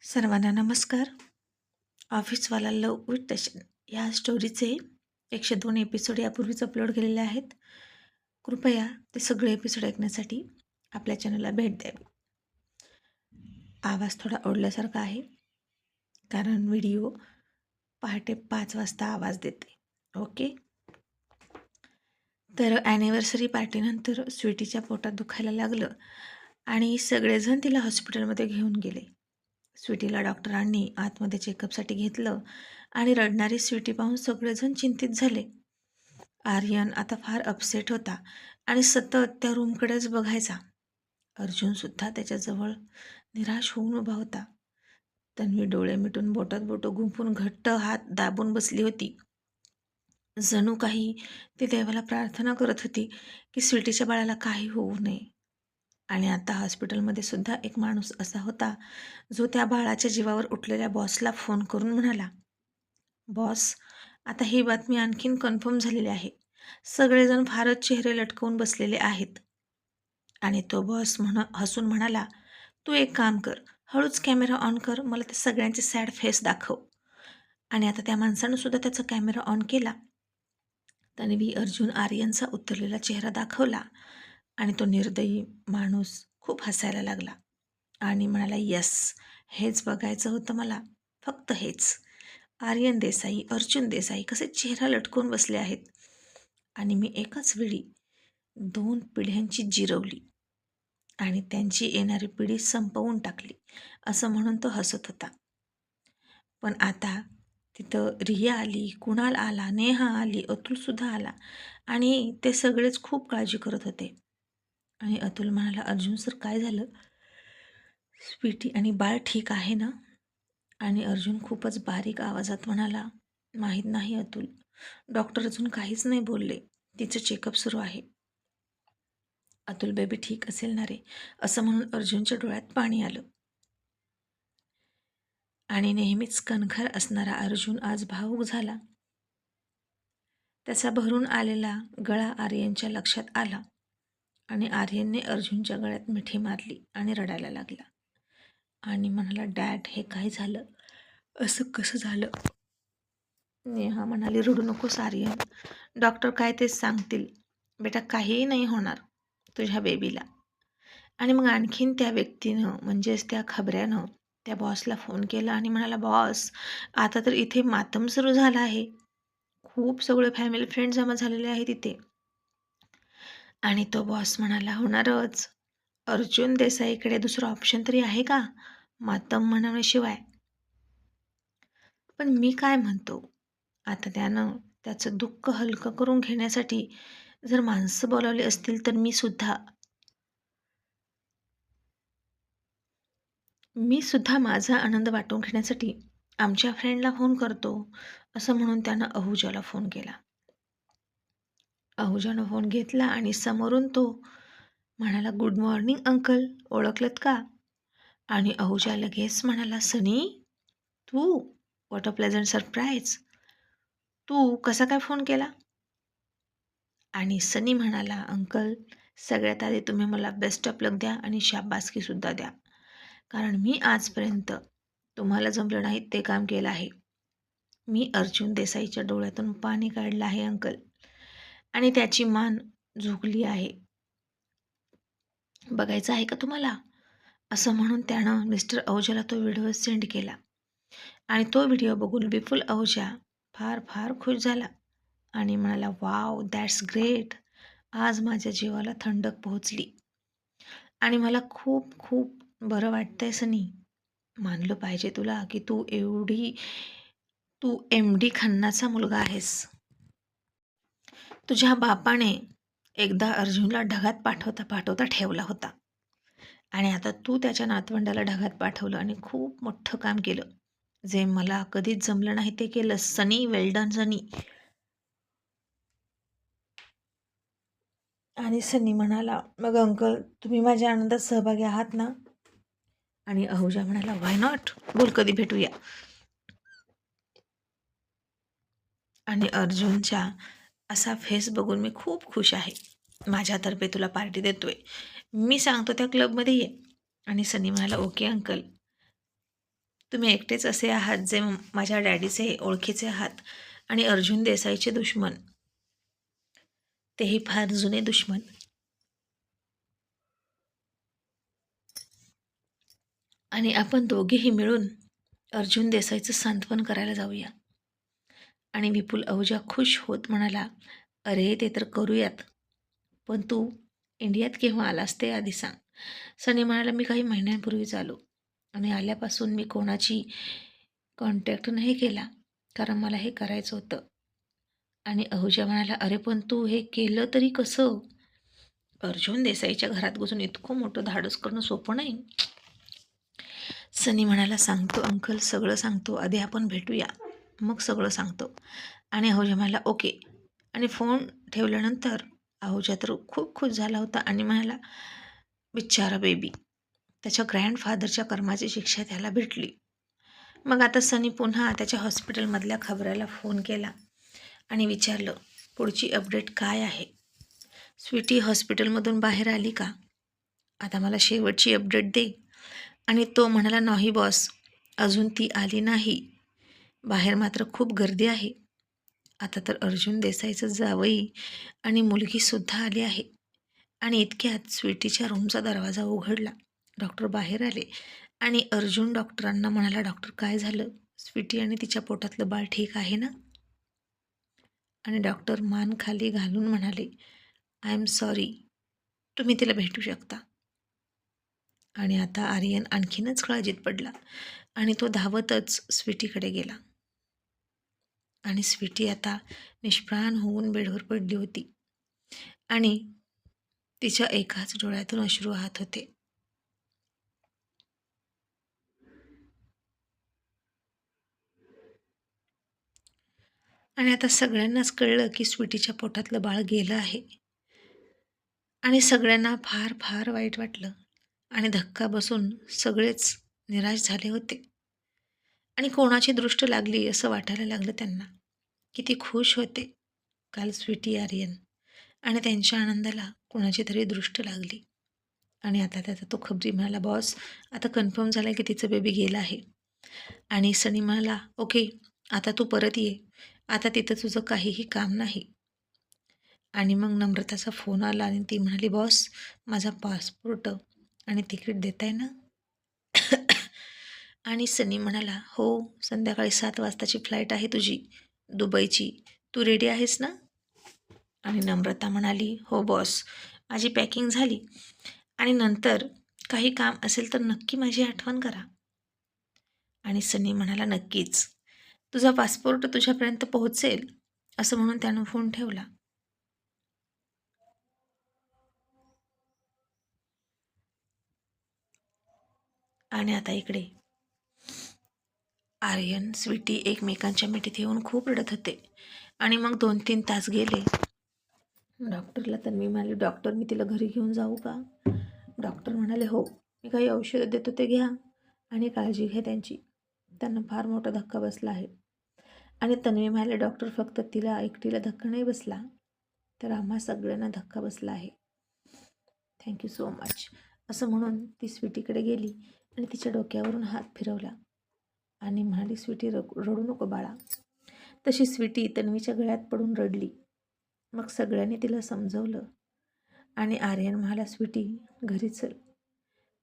सर्वांना नमस्कार. ऑफिसवाला लव विथ टशन या स्टोरीचे 102 एपिसोड यापूर्वीच अपलोड केलेले आहेत. कृपया ते सगळे एपिसोड ऐकण्यासाठी आपल्या चॅनलला भेट द्यावी. आवाज थोडा ओढल्यासारखा आहे कारण व्हिडिओ पहाटे 5 वाजता आवाज देते. ओके. तर ॲनिव्हर्सरी पार्टीनंतर स्वीटीच्या पोटात दुखायला लागलं आणि सगळेजण तिला हॉस्पिटलमध्ये घेऊन गेले. स्वीटीला डॉक्टरांनी आतमध्ये चेकअपसाठी घेतलं आणि रडणारी स्वीटी पाहून सगळेजण चिंतित झाले. आर्यन आता फार अपसेट होता आणि सतत त्या रूमकडेच बघायचा. अर्जुनसुद्धा त्याच्याजवळ निराश होऊन उभा होता. तन्वी डोळे मिटून बोटात बोटं गुंफून घट्ट हात दाबून बसली होती. जणू काही ती देवाला प्रार्थना करत होती की स्वीटीच्या बाळाला काही होऊ नये. आणि आता हॉस्पिटलमध्ये सुद्धा एक माणूस असा होता जो त्या बाळाच्या जीवावर उठलेल्या बॉसला फोन करून म्हणाला, बॉस, आता ही बातमी आणखीन कन्फर्म झालेली आहे. सगळेजण फारच चेहरे लटकवून बसलेले आहेत. आणि तो बॉस हसून म्हणाला, तू एक काम कर, हळूच कॅमेरा ऑन कर, मला ते सगळ्यांचे सॅड फेस दाखव. आणि आता त्या माणसानं सुद्धा त्याचा कॅमेरा ऑन केला. तन्वी अर्जुन आर्यनचा उतरलेला चेहरा दाखवला आणि तो निर्दयी माणूस खूप हसायला लागला आणि म्हणाला, यस, हेच बघायचं होतं मला, फक्त हेच. आर्यन देसाई, अर्जुन देसाई कसे चेहरा लटकून बसले आहेत आणि मी एकाच वेळी 2 पिढ्यांची जिरवली आणि त्यांची येणारी पिढी संपवून टाकली, असं म्हणून तो हसत होता. पण आता तिथं रिया आली, कुणाल आला, नेहा आली, अतुलसुद्धा आला आणि ते सगळेच खूप काळजी करत होते. आणि अतुल म्हणाला, अर्जुन सर, काय झालं? स्वीटी आणि बाळ ठीक आहे ना? आणि अर्जुन खूपच बारीक आवाजात म्हणाला, माहीत नाही अतुल, डॉक्टर अजून काहीच नाही बोलले, तिचं चेकअप सुरू आहे. अतुल, बेबी ठीक असेल ना रे? असं म्हणून अर्जुनच्या डोळ्यात पाणी आलं. आणि नेहमीच कणखर असणारा अर्जुन आज भावूक झाला. त्याचा भरून आलेला गळा आर्यनच्या लक्षात आला आणि आर्यनने अर्जुनच्या गळ्यात मिठी मारली आणि रडायला लागला आणि म्हणाला, डॅड, हे काय झालं? असं कसं झालं? नेहा म्हणाली, रडू नकोस आर्यन, डॉक्टर काय तेच सांगतील. बेटा, काहीही नाही होणार तुझ्या बेबीला. आणि मग आणखीन त्या व्यक्तीनं, म्हणजेच त्या खबऱ्यानं त्या बॉसला फोन केला आणि म्हणाला, बॉस, आता तर इथे मातम सुरू झाला आहे. खूप सगळे फॅमिली फ्रेंड जमा झालेले आहे तिथे. आणि तो बॉस म्हणाला, होणारच. अर्जुन देसाईकडे दुसरं ऑप्शन तरी आहे का मातम म्हणण्याशिवाय? पण मी काय म्हणतो, आता त्यानं त्याचं दुःख हलकं करून घेण्यासाठी जर माणसं बोलावली असतील तर मी सुद्धा माझा आनंद वाटून घेण्यासाठी आमच्या फ्रेंडला फोन करतो, असं म्हणून त्यानं अहुजाला फोन केला. अहुजानं फोन घेतला आणि समोरून तो म्हणाला, गुड मॉर्निंग अंकल, ओळखलत का? आणि अहुजा लगेच म्हणाला, सनी, तू? What a pleasant surprise. तू कसा काय फोन केला? आणि सनी म्हणाला, अंकल, सगळ्यात आधी तुम्ही मला बेस्ट ऑफ लक द्या आणि शाबासकीसुद्धा द्या, कारण मी आजपर्यंत तुम्हाला जमलं नाही ते काम केलं आहे. मी अर्जुन देसाईच्या डोळ्यातून पाणी काढलं आहे अंकल, आणि त्याची मान झुकली आहे. बघायचं आहे का तुम्हाला? असं म्हणून त्यानं मिस्टर अहुजाला तो व्हिडिओ सेंड केला आणि तो व्हिडिओ बघून विपुल अहुजा फार फार खुश झाला आणि म्हणाला, वाव, दॅट्स ग्रेट. आज माझ्या जीवाला थंडक पोहोचली आणि मला खूप खूप बरं वाटतंय सनी. मानलं पाहिजे तुला की तू MD खन्नाचा मुलगा आहेस. तुझ्या बापाने एकदा अर्जुनला ढगात पाठवता पाठवता ठेवला होता आणि आता तू त्याच्या नातवंडाला ढगात पाठवलं आणि खूप मोठं काम केलं, जे मला कधीच जमलं नाही ते केलं सनी. वेल डन सनी. आणि सनी म्हणाला, मग अंकल, तुम्ही माझ्या आनंदात सहभागी आहात ना? आणि अहुजा म्हणाला, व्हाय नॉट, बोल, कधी भेटूया. आणि अर्जुनच्या असा फेस बघून मी खूप खुश आहे. माझ्यातर्फे तुला पार्टी देतोय, मी सांगतो त्या क्लबमध्ये ये. आणि सनी म्हणाला, ओके अंकल. तुम्ही एकटेच असे आहात जे माझ्या डॅडीचे ओळखीचे आहात आणि अर्जुन देसाईचे दुश्मन, तेही फार जुने दुश्मन. आणि आपण दोघेही मिळून अर्जुन देसाईचं सांत्वन करायला जाऊया. आणि विपुल अहुजा खुश होत म्हणाला, अरे ते तर करूयात, पण तू इंडियात केव्हा आलास ते आधी सांग. सनी म्हणाला, मी काही महिन्यांपूर्वीच आलो आणि आल्यापासून मी कोणाची कॉन्टॅक्ट नाही केला, कारण मला हे करायचं होतं. आणि अहुजा म्हणाला, अरे पण तू हे केलं तरी कसं? अर्जुन देसाईच्या घरात घुसून इतकं मोठं धाडस करणं सोपं नाही. सनी म्हणाला, सांगतो अंकल, सगळं सांगतो, आधी आपण भेटूया, मग सगळं सांगतो. आणि अहुजा म्हणाला, ओके. आणि फोन ठेवल्यानंतर अहुजा तर खूप खुश झाला होता आणि म्हणाला, बिचारा बेबी, त्याच्या ग्रँडफादरच्या कर्माची शिक्षा त्याला भेटली. मग आता सनी पुन्हा त्याच्या हॉस्पिटलमधल्या खबऱ्याला फोन केला आणि विचारलं, पुढची अपडेट काय आहे? स्वीटी हॉस्पिटलमधून बाहेर आली का? आता मला शेवटची अपडेट दे. आणि तो म्हणाला, नाही बॉस, अजून ती आली नाही. बाहेर मात्र खूप गर्दी आहे. आता तर अर्जुन देसाईचं जावई आणि मुलगीसुद्धा आली आहे. आणि इतक्यात स्वीटीच्या रूमचा दरवाजा उघडला. डॉक्टर बाहेर आले आणि अर्जुन डॉक्टरांना म्हणाला, डॉक्टर काय झालं? स्वीटी आणि तिच्या पोटातलं बाळ ठीक आहे ना? आणि डॉक्टर मान खाली घालून म्हणाले, आय एम सॉरी, तुम्ही तिला भेटू शकता. आणि आता आर्यन आणखीनच काळजीत पडला आणि तो धावतच स्वीटीकडे गेला. आणि स्वीटी आता निष्प्राण होऊन बेडवर पडली होती आणि तिच्या एकाच डोळ्यातून अश्रू वाहत होते. आणि आता सगळ्यांनाच कळलं की स्वीटीच्या पोटातलं बाळ गेलं आहे. आणि सगळ्यांना फार फार वाईट वाटलं आणि धक्का बसून सगळेच निराश झाले होते. आणि कोणाची दृष्ट लागली असं वाटायला लागलं त्यांना. किती खुश होते काल स्वीटी आर्यन आणि त्यांच्या आनंदाला कोणाची तरी दृष्ट लागली. आणि आता त्याचा तो खबरी म्हणाला, बॉस, आता कन्फर्म झालं की तिचं बेबी गेलं आहे. आणि सनी म्हणाला, ओके, आता तू परत ये, आता तिथं तुझं काहीही काम नाही. आणि मग नम्रताचा फोन आला आणि ती म्हणाली, बॉस, माझा पासपोर्ट आणि तिकीट देताय ना? आणि सनी म्हणाला, हो, संध्याकाळी 7 वाजताची फ्लाईट आहे तुझी दुबईची, तू रेडी आहेस ना? आणि नम्रता म्हणाली, हो बॉस, माझी पॅकिंग झाली आणि नंतर काही काम असेल तर नक्की माझी आठवण करा. आणि सनी म्हणाला, नक्कीच, तुझा पासपोर्ट तुझ्यापर्यंत पोहोचेल, असं म्हणून त्यानं फोन ठेवला. आणि आता इकडे आर्यन स्वीटी एकमेकांच्या मिठीत येऊन खूप रडत होते. आणि मग 2-3 तास गेले. डॉक्टरला तर मी म्हणाले, डॉक्टर, मी तिला घरी घेऊन जाऊ का? डॉक्टर म्हणाले, हो, मी काही औषधं देतो ते घ्या आणि काळजी घ्या त्यांची, त्यांना फार मोठा धक्का बसला आहे. आणि तन्वी म्हणाले, डॉक्टर, फक्त तिला एकटीला धक्का नाही बसला, तर आम्हा सगळ्यांना धक्का बसला आहे. थँक्यू सो मच, असं म्हणून ती स्वीटीकडे गेली आणि तिच्या डोक्यावरून हात फिरवला आणि म्हणाली, स्वीटी, रडू नको बाळा. तशी स्वीटी तन्वीच्या गळ्यात पडून रडली. मग सगळ्यांनी तिला समजवलं आणि आर्यन म्हणाला, स्वीटी, घरी चल.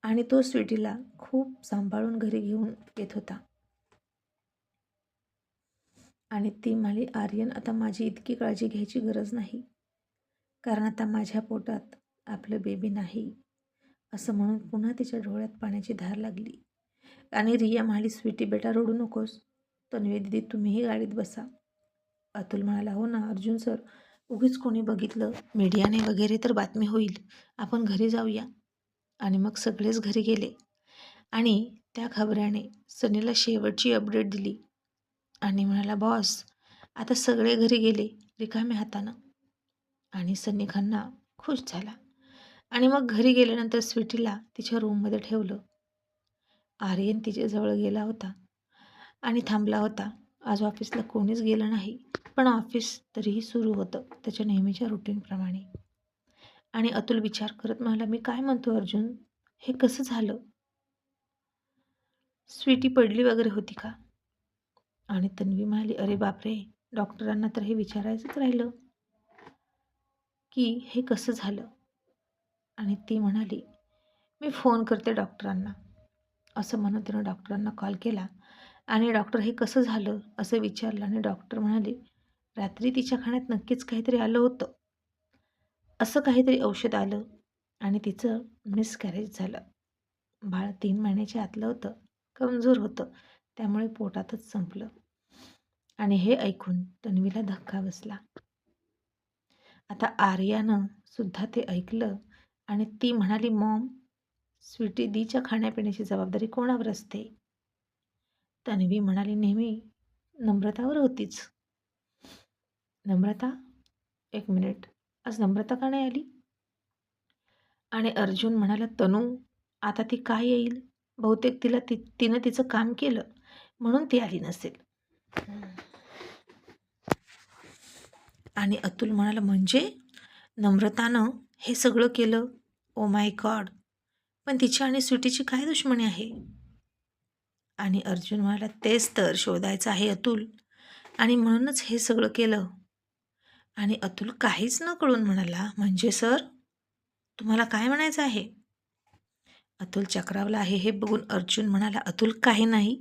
आणि तो स्वीटीला खूप सांभाळून घरी घेऊन येत होता. आणि ती म्हणाली, आर्यन, आता माझी इतकी काळजी घ्यायची गरज नाही, कारण आता माझ्या पोटात आपलं बेबी नाही. असं म्हणून पुन्हा तिच्या डोळ्यात पाण्याची धार लागली. आणि रिया म्हणाली, स्वीटी बेटा, रडू नकोस. तन्वी दिदी, तुम्हीही गाडीत बसा. अतुल म्हणाला, हो ना अर्जुन सर, उगीच कोणी बघितलं, मीडियाने वगैरे तर बातमी होईल, आपण घरी जाऊया. आणि मग सगळेच घरी गेले आणि त्या खबऱ्याने सनीला शेवटची अपडेट दिली आणि म्हणाला, बॉस, आता सगळे घरी गेले रिकाम्या हातानं. आणि सनी खन्ना खुश झाला. आणि मग घरी गेल्यानंतर स्वीटीला तिच्या रूममध्ये ठेवलं. आर्यन तिच्याजवळ गेला होता आणि थांबला होता. आज ऑफिसला कोणीच गेलं नाही, पण ऑफिस तरीही सुरू होतं त्याच्या नेहमीच्या रुटीनप्रमाणे. आणि अतुल विचार करत म्हणाला, मी काय म्हणतो अर्जुन, हे कसं झालं? स्वीटी पडली वगैरे होती का? आणि तन्वी म्हणाली, अरे बापरे, डॉक्टरांना तर हे विचारायचंच राहिलं की हे कसं झालं. आणि ती म्हणाली, मी फोन करते डॉक्टरांना. असं म्हणून तिनं डॉक्टरांना कॉल केला आणि डॉक्टर हे कसं झालं असं विचारलं आणि डॉक्टर म्हणाले, रात्री तिच्या खाण्यात नक्कीच काहीतरी आलं होतं. असं काहीतरी औषध आलं आणि तिचं मिसकॅरेज झालं. बाळ 3 महिन्याच्या आतलं होतं, कमजोर होतं, त्यामुळे पोटातच संपलं. आणि हे ऐकून तन्वीला धक्का बसला. आता आर्यानं सुद्धा ते ऐकलं आणि ती म्हणाली, मॉम, स्वीटी दीच्या खाण्यापिण्याची जबाबदारी कोणावर असते? तन्वी म्हणाली, नेहमी नम्रतावर होतीच. नम्रता? एक मिनिट, आज नम्रता का नाही आली? आणि अर्जुन म्हणाला, तनू, आता ती का येईल? बहुतेक तिनं तिचं काम केलं म्हणून ती आली नसेल. आणि अतुल म्हणाला, म्हणजे नम्रतानं हे सगळं केलं? ओ माय गॉड, पण तिची आणि स्वीटीची काय दुश्मनी आहे? आणि अर्जुन म्हणाला, तेच तर शोधायचं आहे अतुल, आणि म्हणूनच हे सगळं केलं. आणि अतुल काहीच न कळून म्हणाला, म्हणजे सर, तुम्हाला काय म्हणायचं आहे? अतुल चक्रावला आहे हे बघून अर्जुन म्हणाला, अतुल काही नाही,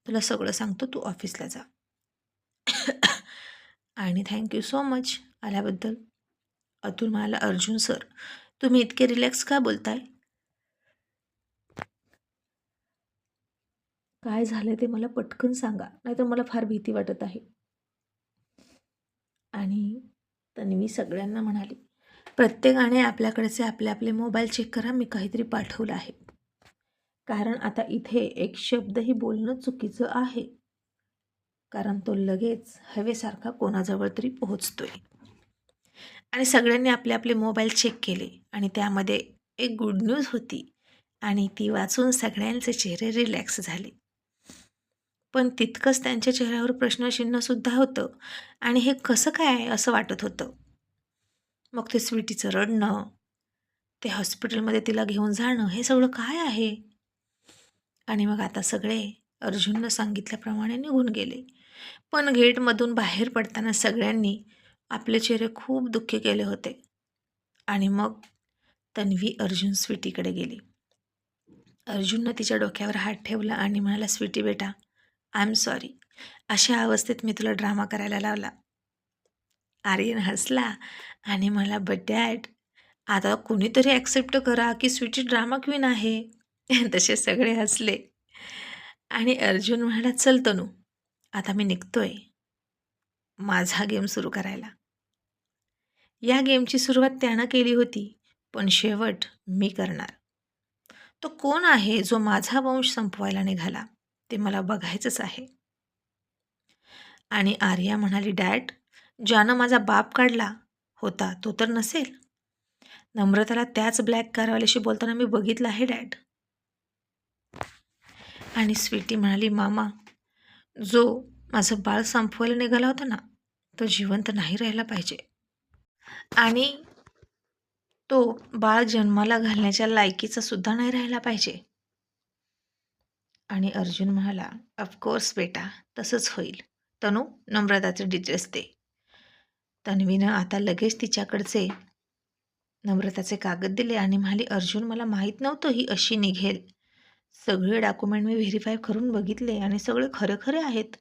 तुला सगळं सांगतो, तू ऑफिसला जा. आणि थँक्यू सो मच आल्याबद्दल. अतुल म्हणाला, अर्जुन सर, तुम्ही इतके रिलॅक्स का बोलताय? काय झालं ते मला पटकन सांगा, नाहीतर मला फार भीती वाटत आहे. आणि तन्वी सगळ्यांना म्हणाली, प्रत्येकाने आपल्याकडचे आपले आपले मोबाईल चेक करा, मी काहीतरी पाठवलं आहे. कारण आता इथे एक शब्दही बोलणं चुकीचं आहे, कारण तो लगेच हवेसारखा कोणाजवळ तरी पोहोचतोय. आणि सगळ्यांनी आपले आपले मोबाईल चेक केले आणि त्यामध्ये एक गुड न्यूज होती आणि ती वाचून सगळ्यांचे चेहरे रिलॅक्स झाले. पण तितकंच त्यांच्या चेहऱ्यावर प्रश्नचिन्हसुद्धा होतं आणि हे कसं काय असं वाटत होतं. मग ते स्वीटीचं रडणं, ते हॉस्पिटलमध्ये तिला घेऊन जाणं, हे सगळं काय आहे? आणि मग आता सगळे अर्जुननं सांगितल्याप्रमाणे निघून गेले. पण गेटमधून बाहेर पडताना सगळ्यांनी आपले चेहरे खूप दुःखी केले होते. आणि मग तन्वी अर्जुन स्वीटीकडे गेली. अर्जुननं तिच्या डोक्यावर हात ठेवला आणि म्हणाला, स्वीटी बेटा, आय एम सॉरी, अशा अवस्थेत मी तुला ड्रामा करायला लावला. आर्यन हसला आणि मला, बट डॅड, आता कोणीतरी ॲक्सेप्ट करा की स्वीटी ड्रामा क्वीन आहे. तसे सगळे हसले. आणि अर्जुन म्हणाला, चल तनू, आता मी निघतोय माझा गेम सुरू करायला. या गेमची सुरुवात त्यानं केली होती, पण शेवट मी करणार. तो कोण आहे जो माझा वंश संपवायला निघाला, ते मला बघायचंच आहे. आणि आर्या म्हणाली, डॅड, ज्यानं माझा बाप काढला होता तो तर नसेल? नम्रताला त्याच ब्लॅक कारवाल्याशी बोलताना मी बघितलं आहे डॅड. आणि स्वीटी म्हणाली, मामा, जो माझं बाळ संपवायला निघाला होता ना, तो जिवंत नाही राहायला पाहिजे आणि तो बाळ जन्माला घालण्याच्या लायकीचा सुद्धा नाही राहायला पाहिजे. आणि अर्जुन म्हणाला, ऑफकोर्स बेटा, तसंच होईल. तनू, नम्रताचे डिटेल्स दे. तन्वीनं आता लगेच तिच्याकडचे नम्रताचे कागद दिले आणि म्हणाली, अर्जुन, मला माहीत नव्हतं ही अशी निघेल. सगळे डॉक्युमेंट मी व्हेरीफाय करून बघितले आणि सगळे खरे खरे आहेत.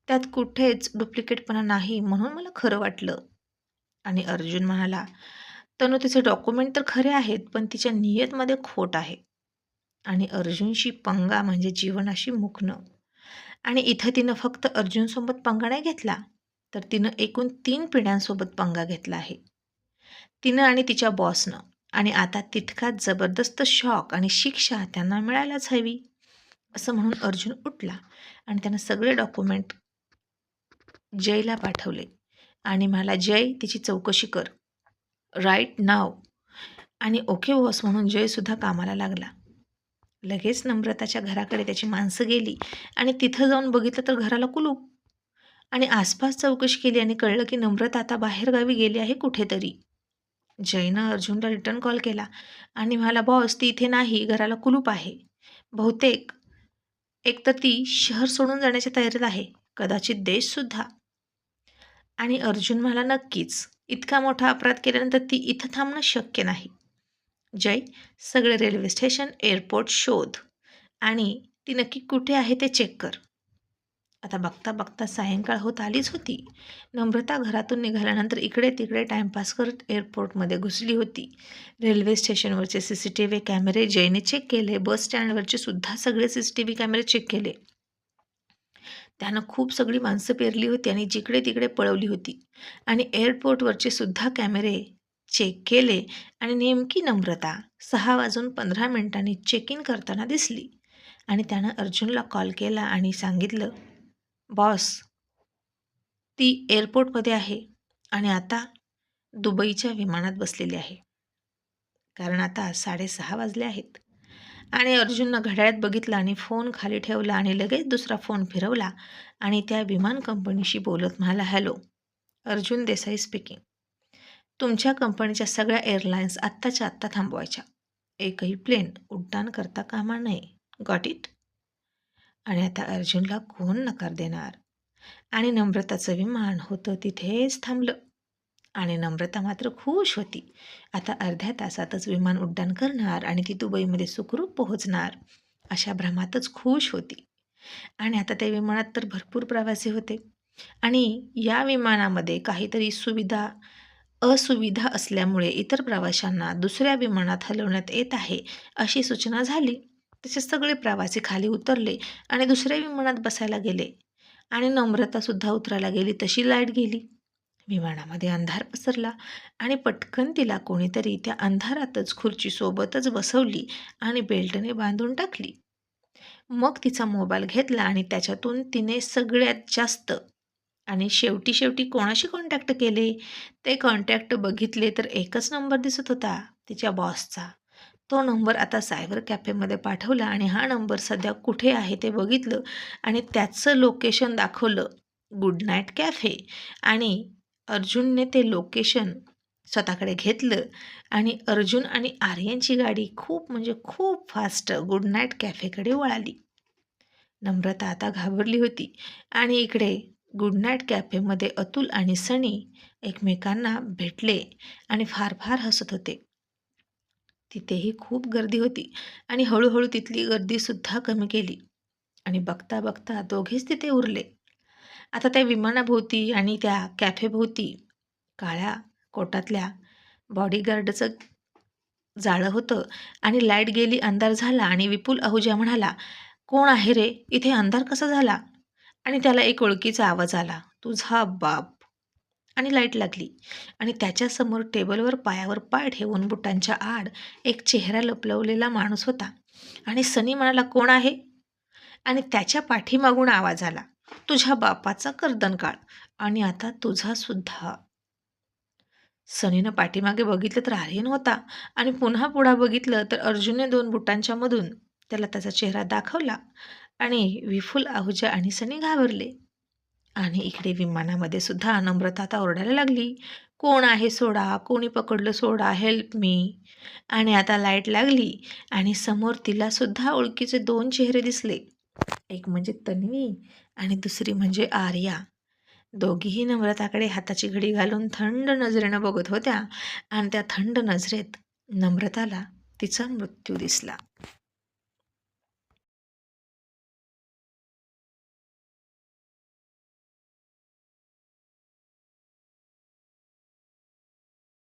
त्यात कुठेच डुप्लिकेटपणा नाही, म्हणून मला खरं वाटलं. आणि अर्जुन म्हणाला, तनू, तिचे डॉक्युमेंट तर खरे आहेत, पण तिच्या नियतमध्ये खोट आहे. आणि अर्जुनशी पंगा म्हणजे जीवनाशी मुकणं. आणि इथं तिनं फक्त अर्जुनसोबत पंगा नाही घेतला, तर तिनं एकूण 3 पिढ्यांसोबत पंगा घेतला आहे. तिनं आणि तिच्या बॉसनं. आणि आता तितकाच जबरदस्त शॉक आणि शिक्षा त्यांना मिळायलाच हवी. असं म्हणून अर्जुन उठला आणि त्यानं सगळे डॉक्युमेंट जयला पाठवले आणि म्हणाला, जय, तिची चौकशी कर राईट नाव. आणि ओके बॉस म्हणून जयसुद्धा कामाला लागला. लगेच नम्रताच्या घराकडे त्याची माणसं गेली आणि तिथं जाऊन बघितलं तर घराला कुलूप. आणि आसपास चौकशी केली आणि कळलं की नम्रता आता बाहेरगावी गेली आहे कुठेतरी. जयनं अर्जुनला रिटर्न कॉल केला आणि म्हणाला, बॉस, ती इथे नाही, घराला कुलूप आहे. बहुतेक एक तर ती शहर सोडून जाण्याच्या तयारीत आहे, कदाचित देशसुद्धा. आणि अर्जुन म्हणाला, नक्कीच. इतका मोठा अपराध केल्यानंतर ती इथं थांबणं शक्य नाही. जय, सगळे रेल्वे स्टेशन, एअरपोर्ट शोध आणि ती नक्की कुठे आहे ते चेक कर. आता बघता बघता सायंकाळ होत आलीच होती. नम्रता घरातून निघाल्यानंतर इकडे तिकडे टाइमपास करत एअरपोर्टमध्ये घुसली होती. रेल्वे स्टेशनवरचे CCTV कॅमेरे जयने चेक केले. बस स्टँडवरचे सुद्धा सगळे CCTV कॅमेरे चेक केले. त्यानं खूप सगळी माणसं पेरली होती आणि जिकडे तिकडे पळवली होती. आणि एअरपोर्टवरचे सुद्धा कॅमेरे चेक केले आणि नेमकी नम्रता 6:15 चेक इन करताना दिसली. आणि त्यानं अर्जुनला कॉल केला आणि सांगितलं, बॉस, ती एअरपोर्टमध्ये आहे आणि आता दुबईच्या विमानात बसलेली आहे. कारण आता 6:30 वाजले आहेत. आणि अर्जुननं घड्याळात बघितलं आणि फोन खाली ठेवला आणि लगेच दुसरा फोन फिरवला आणि त्या विमान कंपनीशी बोलत म्हणाला, हॅलो, अर्जुन देसाई स्पीकिंग. तुमच्या कंपनीच्या सगळ्या एअरलाईन्स आत्ताच्या आत्ता थांबवायच्या. एकही प्लेन उड्डाण करता कामा नये. Got it? आणि आता अर्जुनला कोण नकार देणार? आणि नम्रताचं विमान होतं तिथेच थांबलं. आणि नम्रता मात्र खुश होती. आता अर्ध्या तासातच विमान उड्डाण करणार आणि ती दुबईमध्ये सुखरूप पोहोचणार, अशा भ्रमातच खुश होती. आणि आता त्या विमानात तर भरपूर प्रवासी होते आणि या विमानामध्ये काहीतरी असुविधा असल्यामुळे इतर प्रवाशांना दुसऱ्या विमानात हलवण्यात येत आहे अशी सूचना झाली. तसे सगळे प्रवासी खाली उतरले आणि दुसऱ्या विमानात बसायला गेले. आणि नम्रतासुद्धा उतरायला गेली तशी लाईट गेली. विमानामध्ये अंधार पसरला आणि पटकन तिला कोणीतरी त्या अंधारातच खुर्चीसोबतच बसवली आणि बेल्टने बांधून टाकली. मग तिचा मोबाईल घेतला आणि त्याच्यातून तिने सगळ्यात जास्त आणि शेवटी कोणाशी कॉन्टॅक्ट केले ते कॉन्टॅक्ट बघितले तर एकच नंबर दिसत होता, तिच्या बॉसचा. तो नंबर आता सायबर कॅफेमध्ये पाठवला आणि हा नंबर सध्या कुठे आहे ते बघितलं आणि त्याचं लोकेशन दाखवलं, गुड नाईट कॅफे. आणि अर्जुनने ते लोकेशन स्वतःकडे घेतलं आणि अर्जुन आणि आर्यनची गाडी खूप म्हणजे खूप फास्ट गुड नाईट कॅफेकडे वळाली. नम्रता आता घाबरली होती आणि इकडे गुड नाईट कॅफेमध्ये अतुल आणि सनी एकमेकांना भेटले आणि फार फार हसत होते. तिथेही खूप गर्दी होती आणि हळूहळू तिथली गर्दीसुद्धा कमी केली आणि बघता बघता दोघेच तिथे उरले. आता त्या विमानाभोवती आणि त्या कॅफेभोवती काळ्या कोटातल्या बॉडीगार्डचं जाळं होतं आणि लाईट गेली, अंधार झाला आणि विपुल आहुजा म्हणाला, कोण आहे रे? इथे अंधार कसा झाला? आणि त्याला एक ओळखीचा आवाज आला, तुझा बाप. आणि लाईट लागली आणि त्याच्यासमोर टेबलवर पायावर पाय ठेवून बुटांच्या आड एक चेहरा लपलवलेला माणूस होता. आणि सनी म्हणाला, कोण आहे? आणि त्याच्या पाठीमागून आवाज आला, तुझ्या बापाचा कर्दनकाळ आणि आता तुझा सुद्धा. सनीनं पाठीमागे बघितलं तर आर्यन होता आणि पुन्हा पुढं बघितलं तर अर्जुनने 2 बुटांच्या मधून त्याला त्याचा चेहरा दाखवला. आणि विपुल आहुजा आणि सनी घाबरले. आणि इकडे विमानामध्ये सुद्धा नम्रता आता ओरडायला लागली, कोण आहे सोडा, कोणी पकडलं सोडा, हेल्प मी. आणि आता लाईट लागली आणि समोर तिला सुद्धा ओळखीचे 2 चेहरे दिसले. एक म्हणजे तन्वी आणि दुसरी म्हणजे आर्या. दोघीही नम्रताकडे हाताची घडी घालून थंड नजरेनं बघत होत्या आणि त्या थंड नजरेत नम्रताला तिचा मृत्यू दिसला.